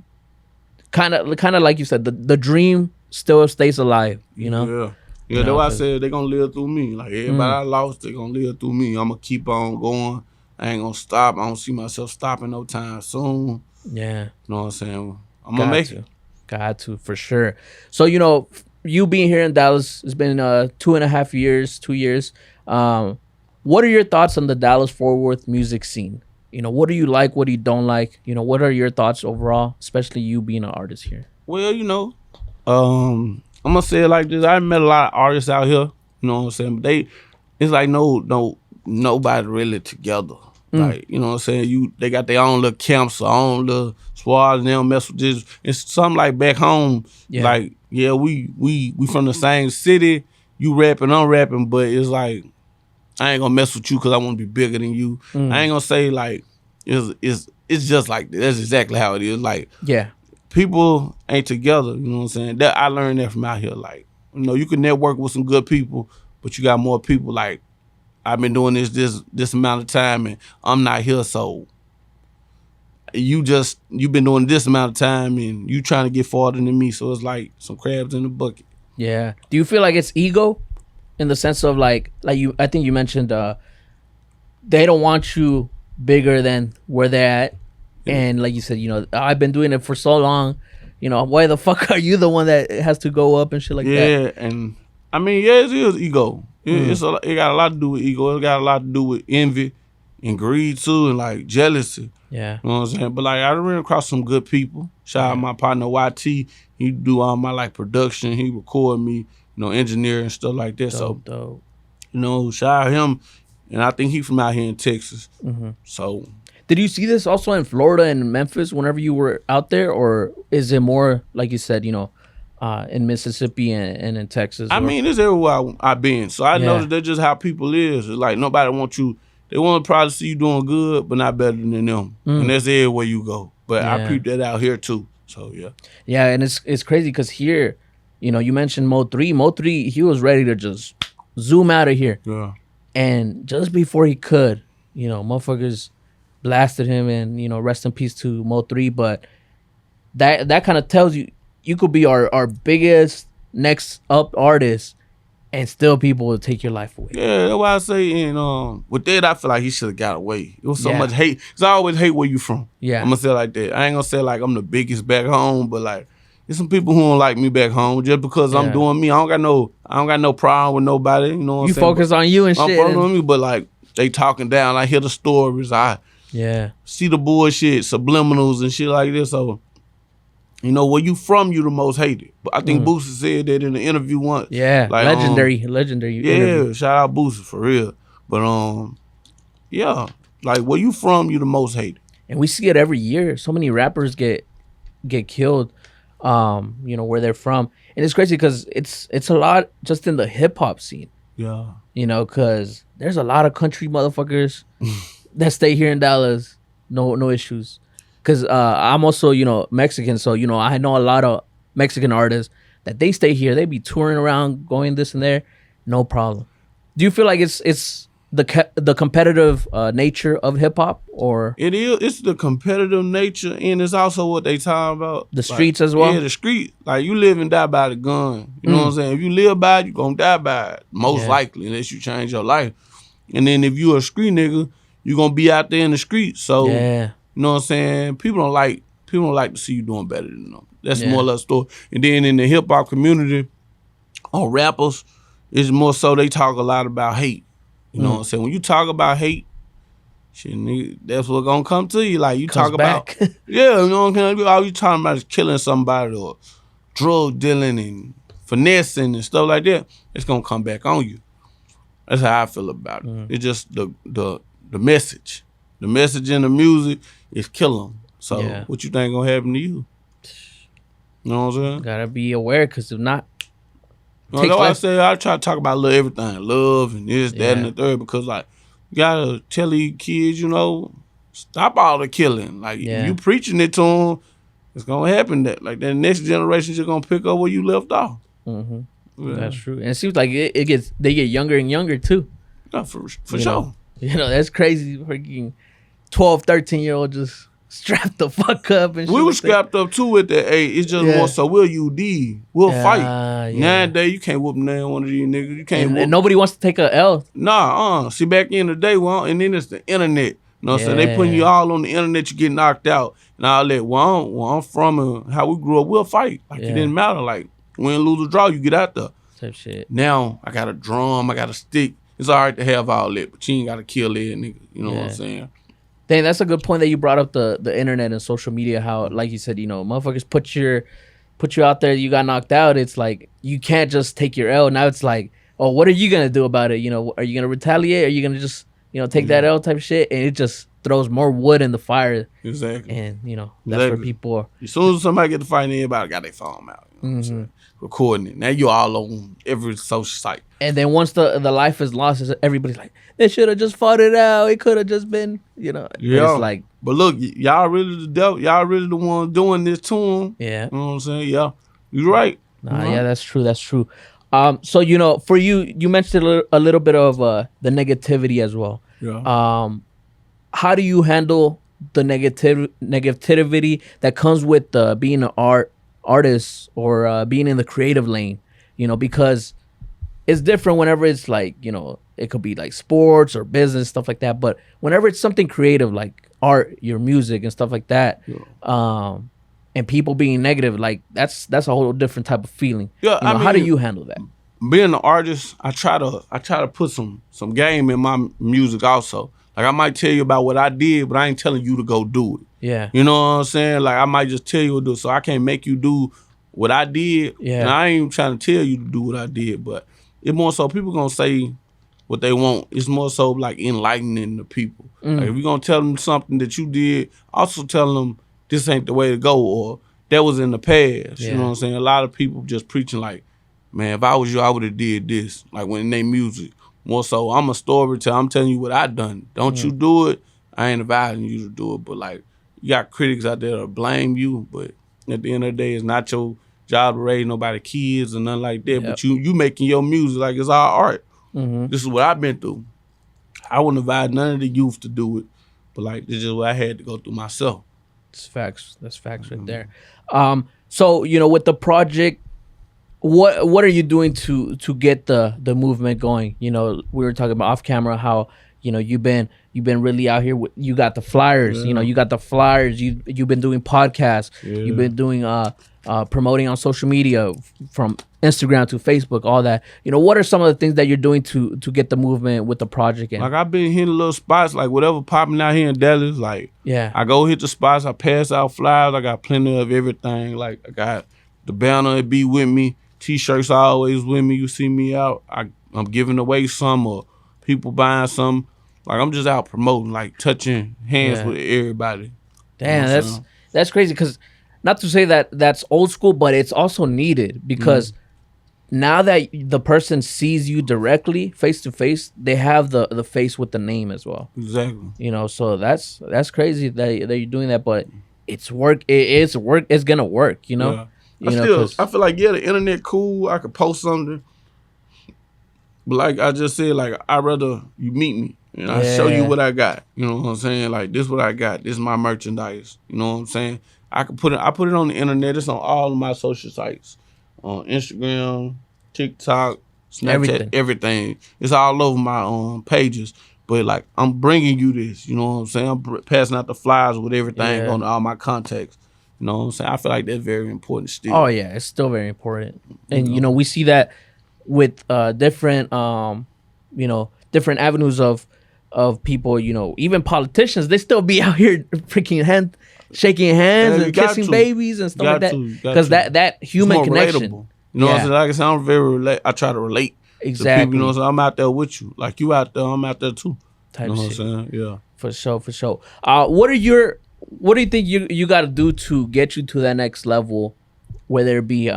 kind of like you said, the dream still stays alive. You know. Yeah. That's why I said they're gonna live through me. Like everybody I lost, they're gonna live through me. I'm gonna keep on going. I ain't gonna stop. I don't see myself stopping no time soon. Yeah. You know what I'm saying? I'm gonna make it. Got to, for sure. So, you know, you being here in Dallas, it's been 2.5 years, 2 years. What are your thoughts on the Dallas Fort Worth music scene? You know, what do you like? What do you don't like? You know, what are your thoughts overall, especially you being an artist here? Well, you know, I'm gonna say it like this. I met a lot of artists out here. You know what I'm saying? But it's like nobody really together. Like, you know what I'm saying? They got their own little camps, their own little squads, and they don't mess with this. It's something like back home. Yeah. Like, yeah, we from the same city. You rapping, I'm rapping, but it's like I ain't gonna mess with you because I want to be bigger than you. I ain't gonna say like it's just like that. That's exactly how it is. Like, yeah, people ain't together. You know what I'm saying? That I learned that from out here. Like, you know, you can network with some good people, but you got more people like. I've been doing this amount of time and I'm not here, so you've been doing this amount of time and you trying to get farther than me, so it's like some crabs in the bucket. Yeah. Do you feel like it's ego in the sense of like you? I think you mentioned they don't want you bigger than where they're at, and like you said, you know, I've been doing it for so long. You know, why the fuck are you the one that has to go up and shit like that? Yeah, and I mean, yeah, it is ego. It got a lot to do with ego. It got a lot to do with envy and greed too, and like jealousy. Yeah, you know what I'm saying. But like I ran across some good people. Shout out my partner YT. He do all my like production. He record me, you know, engineer and stuff like that. Dope. You know, shout out him. And I think he from out here in Texas. So. Did you see this also in Florida and Memphis whenever you were out there, or is it more like you said, you know? In Mississippi and in Texas? I mean, it's everywhere I've been. So I know that that's just how people is. It's like nobody wants you. They want to probably see you doing good, but not better than them. And that's everywhere you go. But I peep that out here too. So, yeah. Yeah, and it's crazy because here, you know, you mentioned Mo 3. Mo 3, he was ready to just zoom out of here. Yeah. And just before he could, you know, motherfuckers blasted him and, you know, rest in peace to Mo 3. But that kind of tells you, you could be our biggest next up artist, and still people will take your life away. Yeah, that's why I say, and with that, I feel like he should have got away. It was so much hate. Cause I always hate where you from. Yeah, I'm gonna say it like that. I ain't gonna say like I'm the biggest back home, but like there's some people who don't like me back home just because I'm doing me. I don't got no problem with nobody. You know what I'm saying? You focus on you and shit. I'm focusing on me, but like they talking down. I hear the stories. I see the bullshit, subliminals and shit like this. So. You know, where you from, you the most hated. But I think Boosie said that in the interview once. Yeah, like, legendary interview. Shout out Boosie for real. But yeah, like where you from, you the most hated. And we see it every year. So many rappers get killed, you know, where they're from. And it's crazy because it's a lot just in the hip hop scene. Yeah. You know, because there's a lot of country motherfuckers that stay here in Dallas, no issues. Because I'm also, you know, Mexican. So, you know, I know a lot of Mexican artists that they stay here. They be touring around, going this and there. No problem. Do you feel like it's the competitive nature of hip hop, or it is? It's the competitive nature, and it's also what they talking about. The streets as well? Yeah, the street. Like, you live and die by the gun. You know what I'm saying? If you live by it, you gonna die by it. Most likely, unless you change your life. And then if you a street nigga, you gonna be out there in the street. So you know what I'm saying? People don't like to see you doing better than them. That's more or less story. And then in the hip hop community, on rappers, it's more so they talk a lot about hate. You know what I'm saying? When you talk about hate, shit, nigga, that's what's gonna come to you. Like you talk about, yeah, you know what I'm saying? All you talking about is killing somebody or drug dealing and finessing and stuff like that. It's gonna come back on you. That's how I feel about it. It's just the message. The message in the music is kill them. So what you think gonna happen to you? You know what I'm saying? Gotta be aware, because if not, that's why I say I try to talk about everything, love and this, that, and the third, because like you gotta tell these kids, you know, stop all the killing. Like you preaching it to them, it's gonna happen. That like the next generation just gonna pick up where you left off. Mm-hmm. Yeah. That's true, and it seems like they get younger and younger too. No, for sure. That's crazy. Freaking 12, 13-year-old just strapped the fuck up and shit. We were strapped up too at that age. It's just more so we'll UD. We'll fight. Nowadays you can't whoop none one of these niggas. You can't and nobody wants to take a L. Nah, see back in the day, and then it's the internet. You know what I'm saying? They putting you all on the internet, you get knocked out. And all that. Where I'm from and how we grew up, we'll fight. Like it didn't matter. Like win, lose, or draw, you get out there. Type shit. Now I got a drum, I got a stick. It's all right to have all that, but you ain't got to kill that nigga. You know what I'm saying? Dang, that's a good point that you brought up the internet and social media. How, like you said, motherfuckers put you out there. You got knocked out. It's like you can't just take your L. Now it's like, oh, what are you gonna do about it? Are you gonna retaliate? Are you gonna just take that L type shit? And it just throws more wood in the fire. Exactly. And that's where people are. As soon as somebody get to fight, everybody got their phone out. You know what I'm saying? Recording it. Now you all on every social site. And then once the life is lost, everybody's like, they should have just fought it out. It could have just been, Yeah. It's like, but look, y'all really the devil. Y'all really the one doing this to him. Yeah. You know what I'm saying? Yeah. You're right. Yeah, that's true. That's true. So for you mentioned a little bit of the negativity as well. Yeah. How do you handle the negativity that comes with being an artist or being in the creative lane? Because it's different whenever it's like, it could be like sports or business, stuff like that. But whenever it's something creative like art, your music and stuff like that, and people being negative, like that's a whole different type of feeling. Yeah, how do you handle that? Being an artist, I try to put some game in my music also. Like I might tell you about what I did, but I ain't telling you to go do it. Yeah. You know what I'm saying? Like I might just tell you to do it, so I can't make you do what I did. Yeah. And I ain't even trying to tell you to do what I did, but it's more so people gonna say what they want. It's more so like enlightening the people. Like if you're gonna tell them something that you did, also tell them this ain't the way to go or that was in the past. You know what I'm saying? A lot of people just preaching like, man, if I was you, I would have did this. Like when they music. More so, I'm a storyteller. I'm telling you what I done. Don't you do it. I ain't advising you to do it. But like, you got critics out there that blame you. But at the end of the day, it's not your job to raise nobody kids or nothing like that. Yep. But you making your music like it's our art. This is what I've been through. I wouldn't advise none of the youth to do it. But like, this is what I had to go through myself. It's facts. That's facts right there. So, with the project, what are you doing to get the movement going? We were talking about off camera how you've been really out here. You got the flyers. You got the flyers. You've been doing podcasts. You've been doing promoting on social media from Instagram to Facebook, all that. What are some of the things that you're doing to get the movement with the project in? Like I've been hitting little spots, like whatever popping out here in Dallas. Like I go hit the spots. I pass out flyers. I got plenty of everything. Like I got the banner. It be with me. T-shirts always with me. You see me out, I'm giving away some or people buying some. Like I'm just out promoting, like touching hands with everybody. Damn, that's crazy. Because not to say that that's old school, but it's also needed because now that the person sees you directly, face to face, they have the face with the name as well. Exactly. So that's crazy that you're doing that, but it's work. It's work. It's gonna work. Yeah. I feel like the internet cool. I could post something, but like I just said, like I'd rather you meet me and I show you what I got. You know what I'm saying? Like this what I got. This is my merchandise. You know what I'm saying? I put it on the internet. It's on all of my social sites, on Instagram, TikTok, Snapchat, everything. It's all over my pages. But like I'm bringing you this. You know what I'm saying? I'm passing out the flyers with everything on all my contacts. You know what I'm saying? I feel like that's very important still. Oh, yeah. It's still very important. And, we see that with different, different avenues of people, even politicians, they still be out here freaking shaking hands and kissing babies and stuff like that. Because that human connection. Relatable. You know what I'm saying? Like I said, I'm very I try to relate to people. You know what I'm saying? I'm out there with you. Like you out there, I'm out there too. Type you know shit. what I'm saying? Yeah. For sure. What do you think you got to do to get you to that next level, whether it be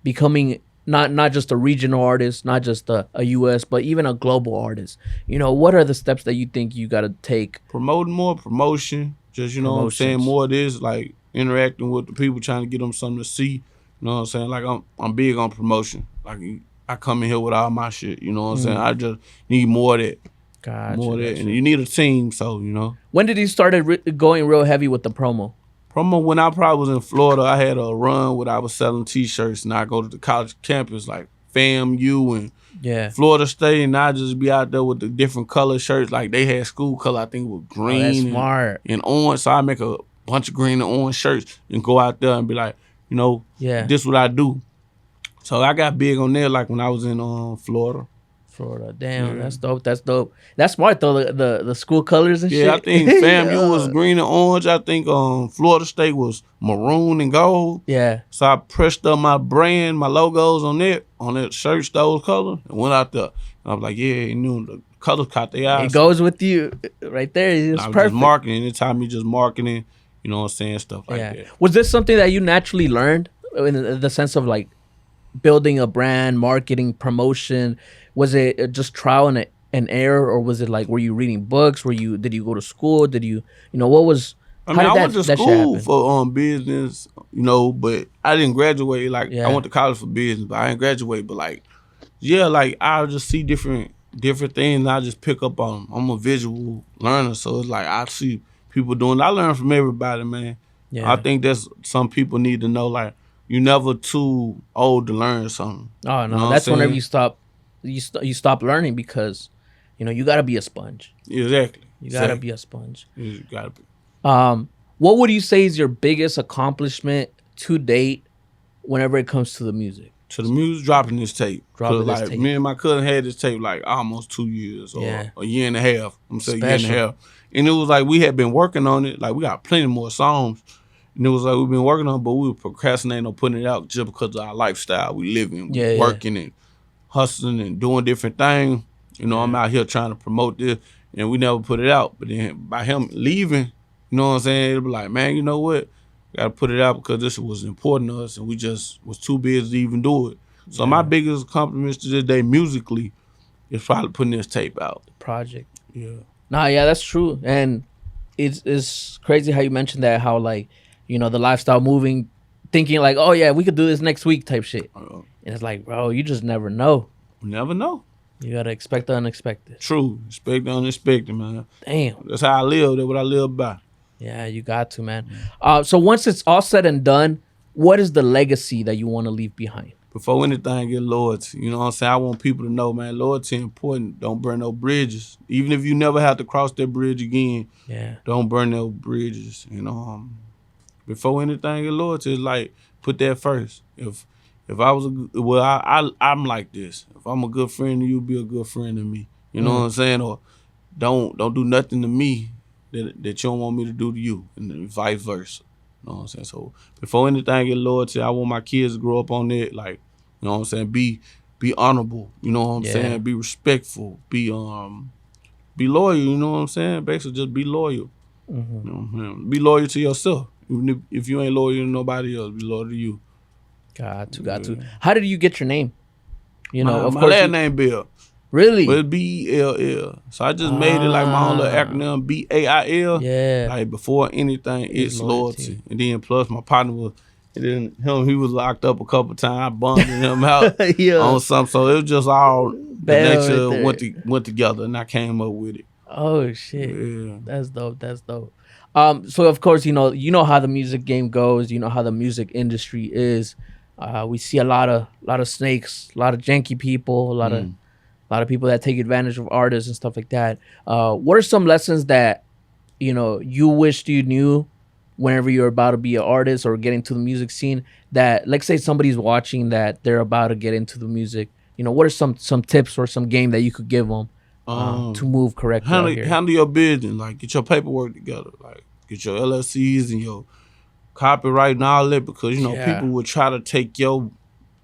becoming not just a regional artist, not just a US, but even a global artist, what are the steps that you think you got to take? Promoting more, promotion, just, you know what I'm saying, Promotions. more of this, like interacting with the people, trying to get them something to see. You know what I'm saying? Like I'm big on promotion. Like I come in here with all my shit. You know what I'm saying? I just need more of that. More of that. And you need a team, so, When did you started going real heavy with the promo? Promo, when I probably was in Florida, I had a run where I was selling T-shirts, and I go to the college campus like FAMU and Florida State, and I just be out there with the different color shirts. Like they had school color, I think it was green and orange. So I make a bunch of green and orange shirts and go out there and be like, this what I do. So I got big on there like when I was in Florida. Damn, that's dope. That's dope. That's smart though. The school colors and shit. Yeah, I think FAMU was green and orange. I think Florida State was maroon and gold. Yeah. So I pressed up my brand, my logos on that shirts, those colors, and went out there. And I was like, yeah, the colors caught their eyes. It goes with you right there. It's perfect. Just marketing. It taught me just marketing. You know what I'm saying? Stuff like that. Was this something that you naturally learned in the sense of like building a brand, marketing, promotion? Was it just trial and error, or was it like, were you reading books? Did you go to school? Did you, what was? I went to school for business, but I didn't graduate. Like I went to college for business, but I didn't graduate. But like I'll just see different things. And I just pick up on them. I'm a visual learner, so it's like I see people doing it. I learn from everybody, man. Yeah. I think that's some people need to know. Like you're never too old to learn something. Oh no, that's whenever you stop. You stop learning because, you got to be a sponge. Exactly. You got to be a sponge. You got to be. What would you say is your biggest accomplishment to date whenever it comes to the music? To the music, dropping this tape. Me and my cousin had this tape like almost 2 years or a year and a half. I'm saying a year and a half. And it was like we had been working on it. Like we got plenty more songs. And it was like we've been working on it, but we were procrastinating on putting it out just because of our lifestyle we live in. We working and hustling and doing different things. I'm out here trying to promote this, and we never put it out. But then by him leaving, you know what I'm saying, it'll be like, man, you know what? Got to put it out because this was important to us, and we just was too busy to even do it. So my biggest accomplishment to this day musically is probably putting this tape out. The project. Yeah. Nah, yeah, that's true. And it's crazy how you mentioned that, how like, the lifestyle moving, thinking like, oh yeah, we could do this next week type shit. And it's like, bro, you just never know. You never know. You gotta expect the unexpected. True. Expect the unexpected, man. Damn. That's how I live. That's what I live by. Yeah, you got to, man. So once it's all said and done, what is the legacy that you want to leave behind? Before anything, get loyalty. You know what I'm saying? I want people to know, man, loyalty important. Don't burn no bridges. Even if you never have to cross that bridge again, don't burn no bridges. Before anything, get loyalty is like, put that first. If I was I'm like this. If I'm a good friend to you, be a good friend to me. You know what I'm saying? Or don't do nothing to me that you don't want me to do to you, and then vice versa. You know what I'm saying? So before anything, get loyalty. I want my kids to grow up on that. Like, you know what I'm saying? Be honorable. You know what I'm saying? Be respectful. Be loyal. You know what I'm saying? Basically, just be loyal. Be loyal to yourself. Even if you ain't loyal to nobody else, be loyal to you. Got to. How did you get your name? My last name Bill. Really? But it's B.E.L. So I just made it like my own little acronym, B.A.I.L. Yeah. Like before anything, it's loyalty. And then plus my partner was, and then he was locked up a couple times. I bonded him out on something. So it was just all the nature went together, and I came up with it. Oh shit. Yeah. That's dope. So of course, you know how the music game goes. You know how the music industry is. We see a lot of snakes, a lot of janky people, a lot of people that take advantage of artists and stuff like that. What are some lessons that you wished you knew whenever you're about to be an artist or get into the music scene? That, like, say somebody's watching that they're about to get into the music. What are some tips or some game that you could give them to move correctly? Handle your business. Like, get your paperwork together. Like, get your LLCs and your copyright and all that, because people would try to take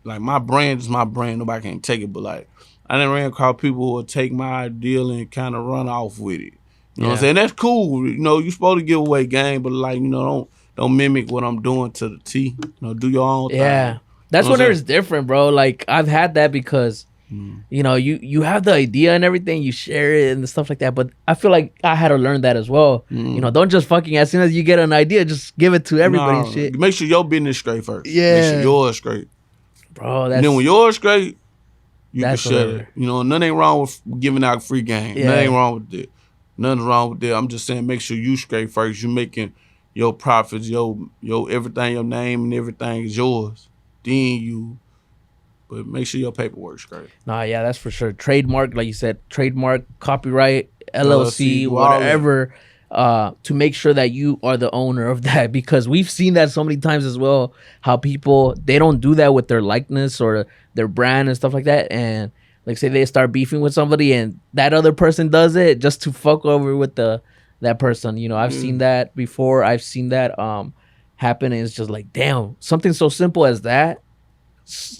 like, my brand is my brand. Nobody can take it, but like, I done ran across people who would take my ideal and kind of run off with it. You know what I'm saying? That's cool. You're supposed to give away game, but like, don't mimic what I'm doing to the T. Do your own thing. That's You know when what I'm it's different, bro. Like I've had that because you know you have the idea and everything, you share it and stuff like that. But I feel like I had to learn that as well. You know, don't just fucking as soon as you get an idea, just give it to everybody and shit. Make sure your business straight first. Yeah. Make sure yours straight. Bro, And then when yours straight, you can share whatever. it. You know, nothing ain't wrong with giving out free game. Yeah. Nothing ain't wrong with that. Nothing's wrong with that. I'm just saying, make sure you straight first. You making your profits, your everything, your name and everything is yours. Then you, but make sure your paperwork's straight. Nah, yeah, that's for sure. Trademark, like you said, trademark, copyright, LLC, whatever, to make sure that you are the owner of that. Because we've seen that so many times as well, how people, they don't do that with their likeness or their brand and stuff like that. And like say they start beefing with somebody and that other person does it just to fuck over with that person. You know, I've seen that before. I've seen that happen. And it's just like, damn, something so simple as that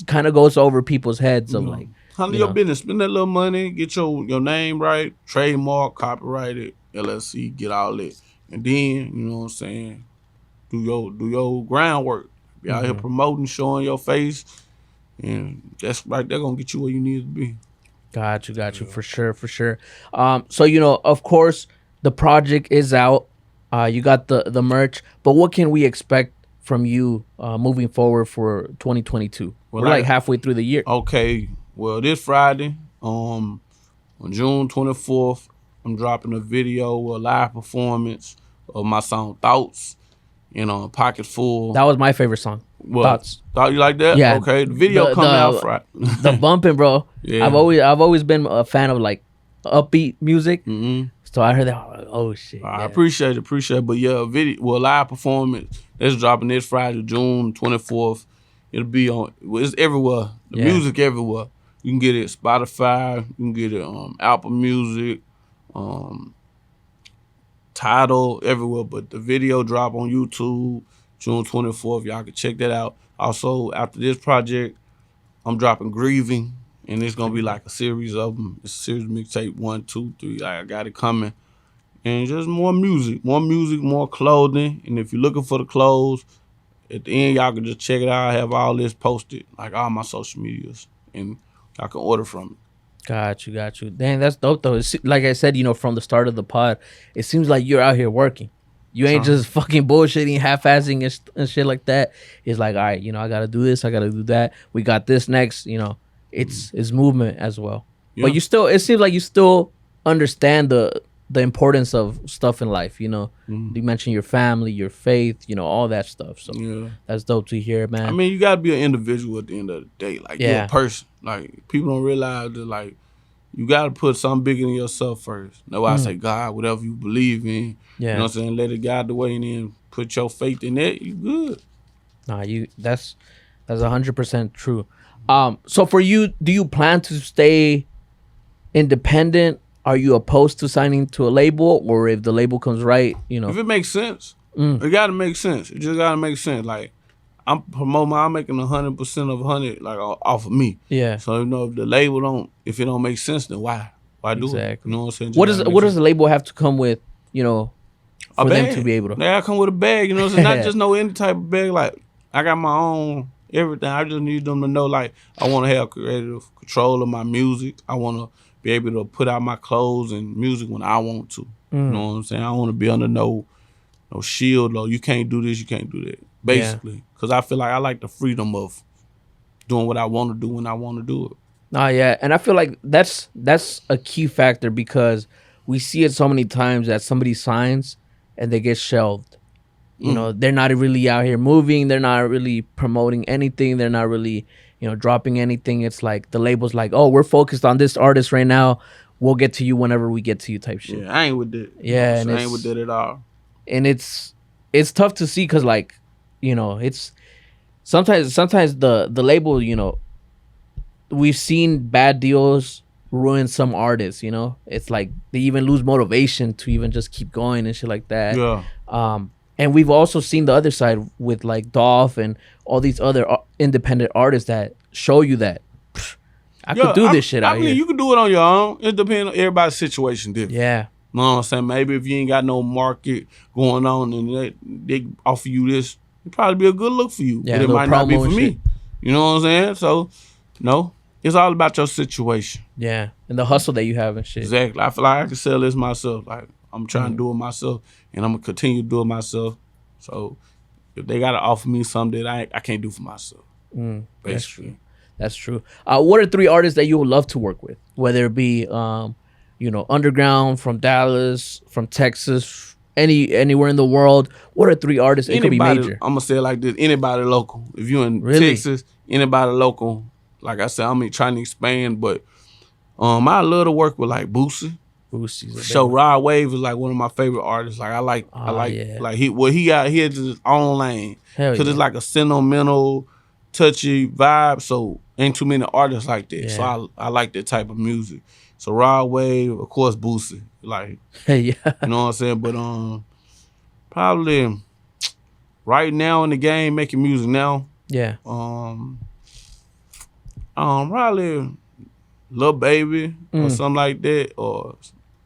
kind of goes over people's heads of like, handle your business, spend that little money, get your name right, trademark, copyrighted, LLC, get all that, and then you know what I'm saying, do your groundwork. Be out here promoting, showing your face, and that's right. They're gonna get you where you need to be. Got you, for sure. So you know, of course, the project is out. You got the merch, but what can we expect from you moving forward for 2022? We're like halfway through the year. Okay, well this Friday, on June 24th, I'm dropping a video, a live performance of my song Thoughts, you know, Pocket Full. That was my favorite song. Thoughts. Thought you like that? Yeah. Okay, the video coming out Friday. The bumping, bro. Yeah. I've always been a fan of like upbeat music. Mm-hmm. So I heard that. I'm like, oh shit. I appreciate it. But yeah, live performance. It's dropping this Friday, June 24th. It'll be on. It's everywhere. The music everywhere. You can get it Spotify. You can get it Apple Music, Tidal, everywhere. But the video drop on YouTube June 24th. Y'all can check that out. Also, after this project, I'm dropping Grieving. And it's gonna be like a series of them. It's a series mixtape 1, 2, 3. I got it coming, and just more music, more clothing. And if you're looking for the clothes, at the end y'all can just check it out. I have all this posted, like all my social medias, and y'all can order from it. Got you. Dang, that's dope though. It's, like I said, you know, from the start of the pod, it seems like you're out here working. You ain't just fucking bullshitting, half-assing and shit like that. It's like, all right, you know, I gotta do this, I gotta do that. We got this next, you know. It's movement as well, but it seems like you still understand the importance of stuff in life. You know, you mentioned your family, your faith, you know, all that stuff. So that's dope to hear, man. I mean, you gotta be an individual at the end of the day. Like you're a person. Like people don't realize that. Like you gotta put something bigger than yourself first. That's why I say God, whatever you believe in. You know what I'm saying? Let it guide the way, and then put your faith in it. You good. Nah, that's 100% true. So for you, do you plan to stay independent? Are you opposed to signing to a label, or if the label comes right, you know? If it makes sense, it gotta make sense. It just gotta make sense. Like I'm promoting, I'm making 100% of 100 like off of me. Yeah. So you know, if the label if it don't make sense, then why do it? You know what I'm saying? What does the label have to come with? You know, for them to be able to. They gotta come with a bag. You know what I'm saying? Not just any type of bag. Like I got my own. Everything. I just need them to know, like, I want to have creative control of my music. I want to be able to put out my clothes and music when I want to. You know what I'm saying? I don't want to be under no shield or you can't do this, you can't do that. Basically, because I feel like I like the freedom of doing what I want to do when I want to do it. And I feel like that's a key factor because we see it so many times that somebody signs and they get shelved. You know, they're not really out here moving. They're not really promoting anything. They're not really, you know, dropping anything. It's like the label's like, oh, we're focused on this artist right now. We'll get to you whenever we get to you type shit. Yeah, I ain't with that. Yeah, and I ain't with that at all. And it's tough to see because, like, you know, it's sometimes the label, you know, we've seen bad deals ruin some artists, you know. It's like they even lose motivation to even just keep going and shit like that. Yeah. And we've also seen the other side with like Dolph and all these other independent artists that show you that I could do this shit out here. I mean, you can do it on your own. It depends on everybody's situation different. Yeah. You know what I'm saying? Maybe if you ain't got no market going on and they offer you this, it'd probably be a good look for you. Yeah, but it might not be for me. You know what I'm saying? So, no, it's all about your situation. Yeah, and the hustle that you have and shit. Exactly. I feel like I can sell this myself. Like, I'm trying to do it myself, and I'm going to continue to do it myself. So, if they got to offer me something that I can't do for myself, basically. That's true. What are 3 artists that you would love to work with? Whether it be, underground, from Dallas, from Texas, anywhere in the world. What are 3 artists? It could be major. I'm gonna say it like this: anybody local. If you're in Texas, anybody local. Like I said, I'm trying to expand, but I love to work with like Boosie. So Rod Wave is like one of my favorite artists. Like I like he has his own lane because it's like a sentimental, touchy vibe. So ain't too many artists like that. Yeah. So I like that type of music. So Rod Wave, of course, Boosie. Like, you know what I'm saying? But probably right now in the game, making music now. Yeah. Probably Lil Baby or something like that. Or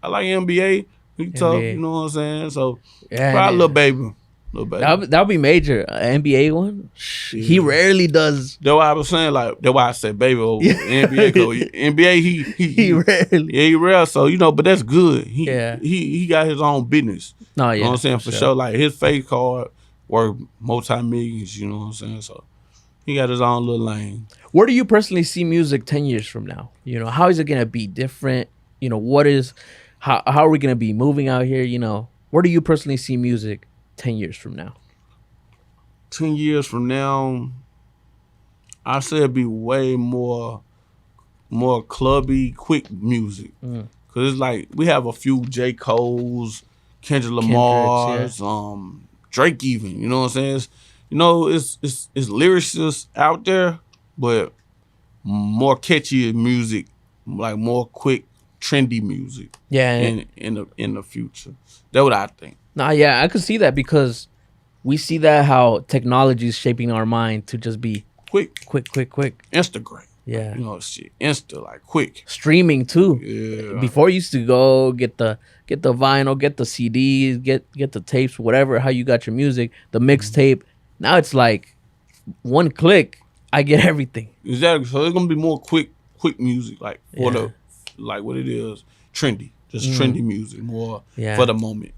I like NBA. He tough, you know what I'm saying? So probably Lil Baby. That'll be major. NBA one. Yeah. He rarely does. That's why I was saying, like, that's why I said baby over NBA. NBA, he rarely. Yeah, he rare. So but that's good. He got his own business. No, yeah, you know what I'm saying for sure. Like his face card worth multi-millions. You know what I'm saying. So he got his own little lane. Where do you personally see music 10 years from now? How is it gonna be different? How are we gonna be moving out here? Where do you personally see music 10 years from now? 10 years from now, I say it'd be way more clubby, quick music. Cause it's like we have a few J. Cole's, Kendrick Lamar's, Drake even. You know what I'm saying? It's lyricists out there, but more catchy music, like more quick, trendy music. Yeah. In the future, that's what I think. Nah, yeah, I could see that because we see that how technology is shaping our mind to just be quick. Yeah. Instagram. Shit. Insta, like quick. Streaming too. Yeah. Before you used to go get the vinyl, get the CDs, get the tapes, whatever, how you got your music, the mixtape. Now it's like one click, I get everything. Exactly. So it's gonna be more quick music, like for like what it is, trendy. Just trendy music, more for the moment.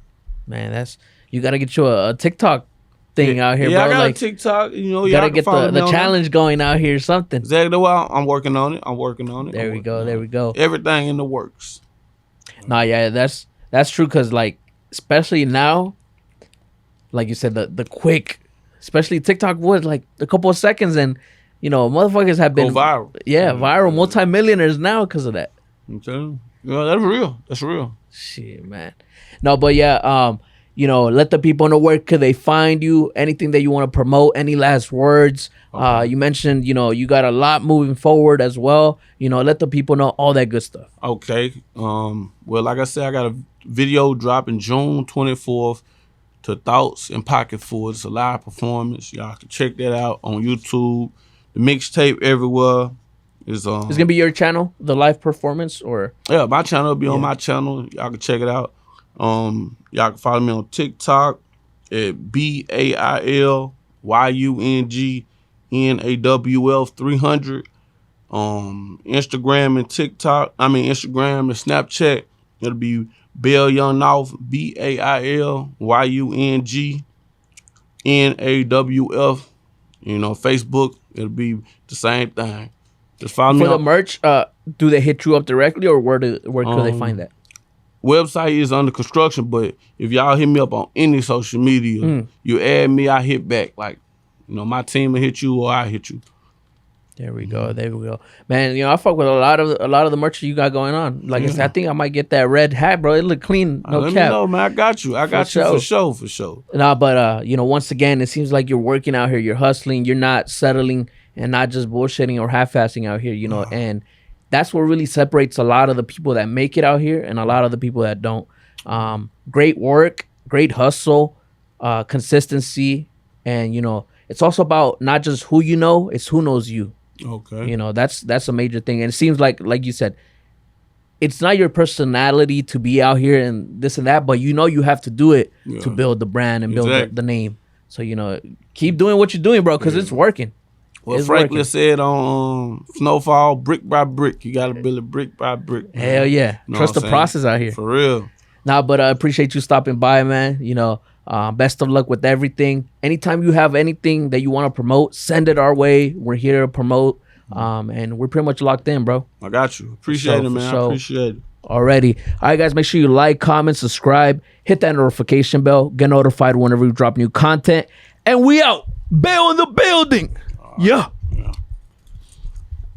Man, you gotta get you a TikTok thing out here, bro. I got like a TikTok. You gotta get the challenge going out here, something. Exactly. Well, I'm working on it. There we go. Everything in the works. Nah, yeah, that's true. Cause like, especially now, like you said, the quick, especially TikTok was like a couple of seconds, and motherfuckers have been viral. Yeah, viral, multimillionaires now because of that. I'm telling you, that's real. Shit, man. No, but yeah, let the people know where could they find you, anything that you want to promote, any last words. Okay. You mentioned, you got a lot moving forward as well. Let the people know all that good stuff. Okay. Well, like I said, I got a video dropping June 24th to Thoughts and Pocket Full. It's a live performance. Y'all can check that out on YouTube. The mixtape everywhere. It's gonna be your channel, the live performance, or my channel will be on my channel. Y'all can check it out. Y'all can follow me on TikTok at B.A.I.L YUNGNAWL 300. Instagram and Instagram and Snapchat. It'll be B.A.I.L Young North, B.A.I.L YUNGNAWF. Facebook, it'll be the same thing. Just follow me for the merch. Do they hit you up directly, or where could they find that? Website is under construction, but if y'all hit me up on any social media, you add me, I hit back. Like, my team will hit you or I hit you. There we go. Man, I fuck with a lot of the merch you got going on. Like I said, I think I might get that red hat, bro. It look clean. No let cap. Me know, man. I got you. I got you for sure. Nah, but once again, it seems like you're working out here. You're hustling. You're not settling and not just bullshitting or half-assing out here. And that's what really separates a lot of the people that make it out here and a lot of the people that don't. Great work, great hustle, consistency, and it's also about not just who you know, it's who knows you. Okay. That's a major thing. And it seems like you said, it's not your personality to be out here and this and that, but you have to do it to build the brand and build the name. So keep doing what you're doing, bro, because it's working. What Franklin said on Snowfall, brick by brick. You got to build it brick by brick. Man. Hell yeah. You know Trust the process out here. For real. Nah, but I appreciate you stopping by, man. You know, best of luck with everything. Anytime you have anything that you want to promote, send it our way. We're here to promote. And we're pretty much locked in, bro. I got you. Appreciate it, man. I appreciate it. Alrighty. All right, guys, make sure you like, comment, subscribe, hit that notification bell, get notified whenever we drop new content. And we out. B.A.I.L in the building. Yeah.